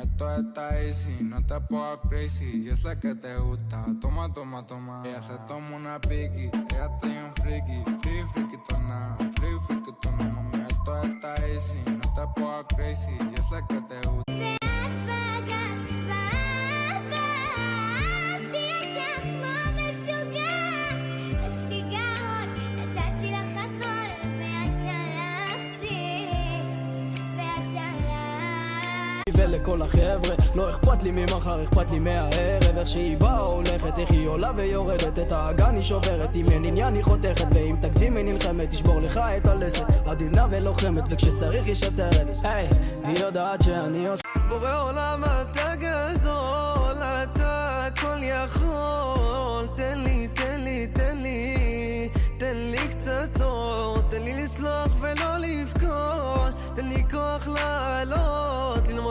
esto está easy, no te pongas crazy. Yo sé que te gusta, toma, toma, toma. Ella se toma una piqui, ella está bien freaky. Free, freaky, tona, free, freaky, tona. Mami, esto está easy, no te pongas crazy. Yo sé que te gusta. ולכל החבר'ה, לא אכפת לי ממחר, אכפת לי מהערב. איך שהיא באה הולכת, איך היא עולה ויורדת, את האגן היא שוברת, אם אין עניין היא חותכת, ואם תגזים היא נלחמת, תשבור לך את הלסת, עדינה ולוחמת, וכשצריך היא שתרת. היי, היא יודעת שאני עושה בורא עולם, אתה גדול, אתה הכל יכול. תן לי, תן לי, תן לי, תן לי קצת אור, תן לי לסלוח ולא לבכות, תן לי כוח לעלות, ללמוד